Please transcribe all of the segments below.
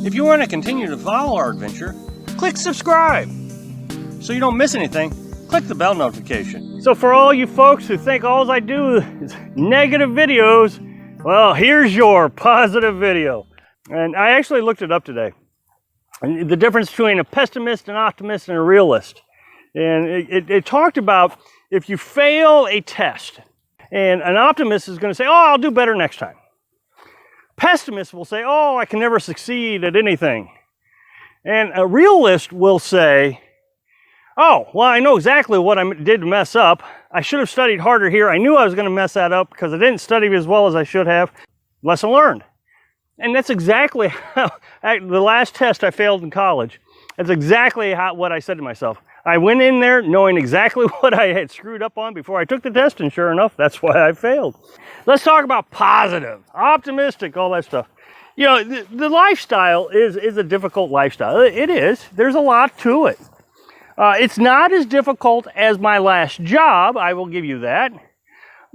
If you want to continue to follow our adventure, click subscribe. So you don't miss anything, click the bell notification. So for all you folks who think all I do is negative videos, well, here's your positive video. And I actually looked it up today. And the difference between a pessimist, an optimist, and a realist. And it talked about if you fail a test, and an optimist is going to say, oh, I'll do better next time. Pessimist will say, oh, I can never succeed at anything. And a realist will say, oh, well, I know exactly what I did to mess up. I should have studied harder here. I knew I was going to mess that up because I didn't study as well as I should have. Lesson learned. And that's exactly how, the last test I failed in college, that's exactly what I said to myself. I went in there knowing exactly what I had screwed up on before I took the test, and sure enough, that's why I failed. Let's talk about positive, optimistic, all that stuff. You know, the lifestyle is a difficult lifestyle. It is. There's a lot to it. It's not as difficult as my last job, I will give you that.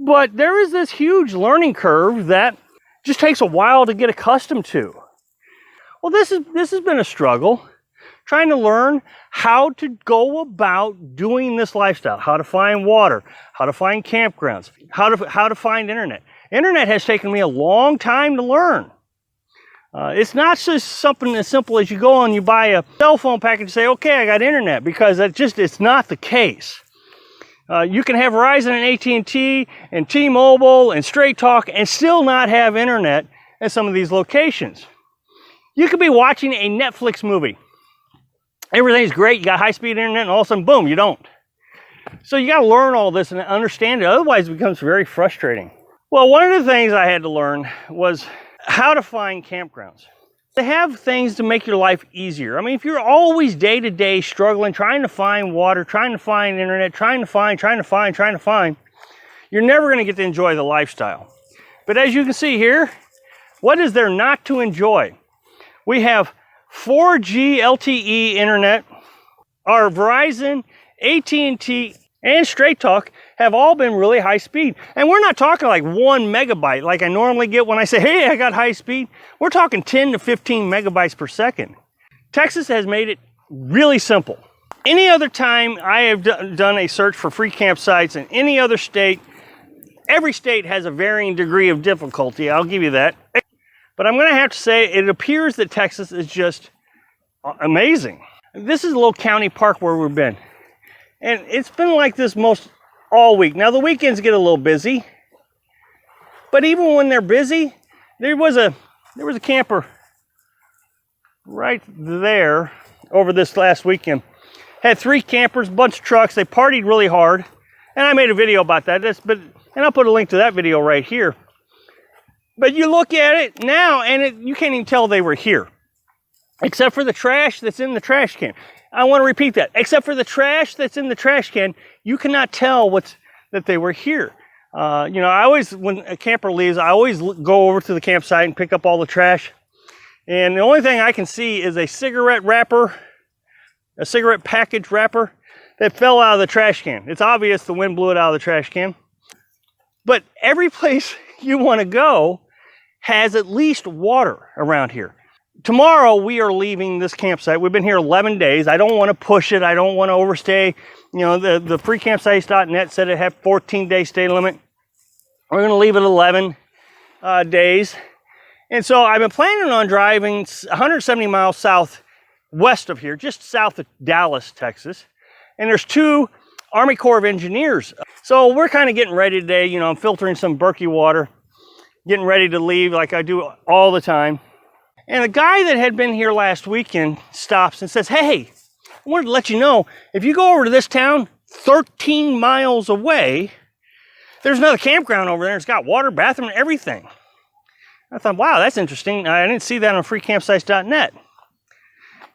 But there is this huge learning curve that just takes a while to get accustomed to. Well, this has been a struggle, trying to learn how to go about doing this lifestyle, how to find water, how to find campgrounds, how to find internet. Internet has taken me a long time to learn. It's not just something as simple as you go and you buy a cell phone package and say, okay, I got internet, because it's not the case. You can have Verizon and AT&T and T-Mobile and Straight Talk and still not have internet at some of these locations. You could be watching a Netflix movie. Everything's great, you got high-speed internet, and all of a sudden, boom, you don't. So you got to learn all this and understand it, otherwise it becomes very frustrating. Well, one of the things I had to learn was how to find campgrounds. They have things to make your life easier. I mean, if you're always day-to-day struggling, trying to find water, trying to find internet, trying to find, you're never going to get to enjoy the lifestyle. But as you can see here, what is there not to enjoy? We have 4G LTE internet. Our Verizon, AT&T, and Straight Talk have all been really high speed. And we're not talking like 1 megabyte like I normally get when I say, hey, I got high speed. We're talking 10 to 15 megabytes per second. Texas has made it really simple. Any other time I have done a search for free campsites in any other state, every state has a varying degree of difficulty, I'll give you that. But I'm going to have to say it appears that Texas is just amazing. This is a little county park where we've been. And it's been like this most all week. Now the weekends get a little busy, but even when they're busy, there was a camper right there over this last weekend. Had 3 campers, a bunch of trucks. They partied really hard, and I made a video about that. And I'll put a link to that video right here. But you look at it now, and you can't even tell they were here, except for the trash that's in the trash can. I want to repeat that. Except for the trash that's in the trash can, you cannot tell that they were here. You know, I always, when a camper leaves, I always go over to the campsite and pick up all the trash. And the only thing I can see is a cigarette wrapper, a cigarette package wrapper that fell out of the trash can. It's obvious the wind blew it out of the trash can. But every place you want to go has at least water around here. Tomorrow we are leaving this campsite. We've been here 11 days. I don't want to push it. I don't want to overstay. You know, the freecampsites.net said it had 14-day stay limit. We're going to leave it 11 days. And so I've been planning on driving 170 miles southwest of here, just south of Dallas, Texas. And there's 2 Army Corps of Engineers. So we're kind of getting ready today. You know, I'm filtering some Berkey water, getting ready to leave like I do all the time. And a guy that had been here last weekend stops and says, hey, I wanted to let you know, if you go over to this town 13 miles away, there's another campground over there. It's got water, bathroom, everything. I thought, wow, that's interesting. I didn't see that on freecampsites.net.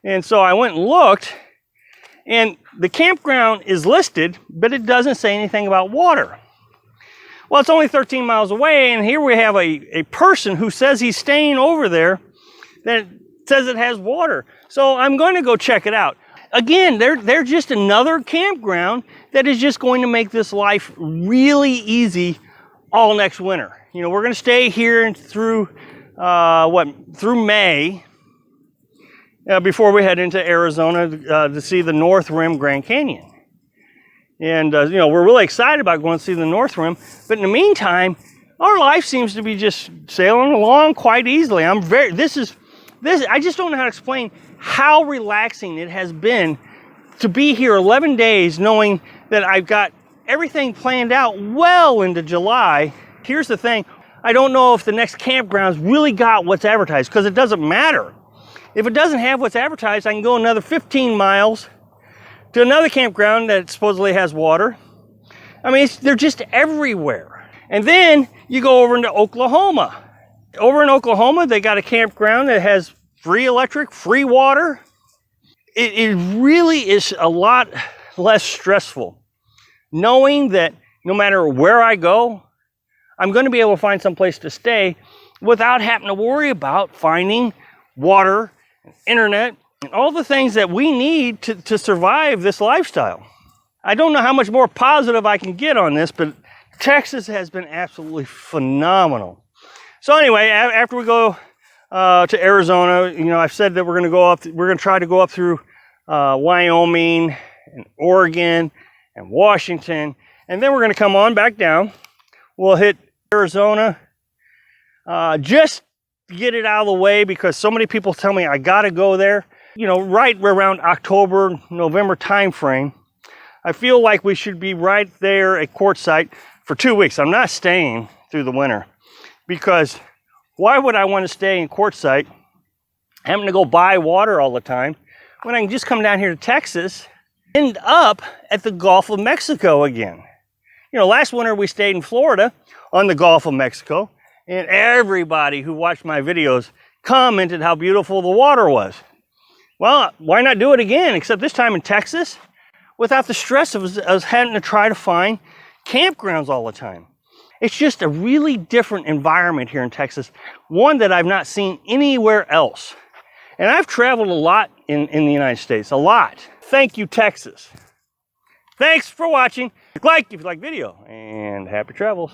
And so I went and looked, and the campground is listed, but it doesn't say anything about water. Well, it's only 13 miles away, and here we have a person who says he's staying over there that says it has water. So I'm going to go check it out. Again, they're just another campground that is just going to make this life really easy all next winter. You know, we're going to stay here through through May. before we head into Arizona to see the North Rim Grand Canyon. And, you know, we're really excited about going to see the North Rim. But in the meantime, our life seems to be just sailing along quite easily. I just don't know how to explain how relaxing it has been to be here 11 days knowing that I've got everything planned out well into July. Here's the thing. I don't know if the next campground's really got what's advertised, because it doesn't matter. If it doesn't have what's advertised, I can go another 15 miles to another campground that supposedly has water. I mean, they're just everywhere. And then you go over into Oklahoma. Over in Oklahoma, they got a campground that has free electric, free water. It really is a lot less stressful knowing that no matter where I go, I'm going to be able to find some place to stay without having to worry about finding water, internet, and all the things that we need to survive this lifestyle. I don't know how much more positive I can get on this, but Texas has been absolutely phenomenal. So anyway, after we go to Arizona, you know, I've said that we're going to try to go up through Wyoming and Oregon and Washington, and then we're going to come on back down. We'll hit Arizona, just get it out of the way, because so many people tell me I got to go there. You know, right around October, November time frame, I feel like we should be right there at Quartzsite for 2 weeks. I'm not staying through the winter, because why would I want to stay in Quartzsite, having to go buy water all the time, when I can just come down here to Texas, end up at the Gulf of Mexico again? You know, last winter we stayed in Florida on the Gulf of Mexico, and everybody who watched my videos commented how beautiful the water was. Well, why not do it again, except this time in Texas, without the stress of us having to try to find campgrounds all the time. It's just a really different environment here in Texas, one that I've not seen anywhere else. And I've traveled a lot in the United States, a lot. Thank you, Texas. Thanks for watching. Like if you like video, and happy travels.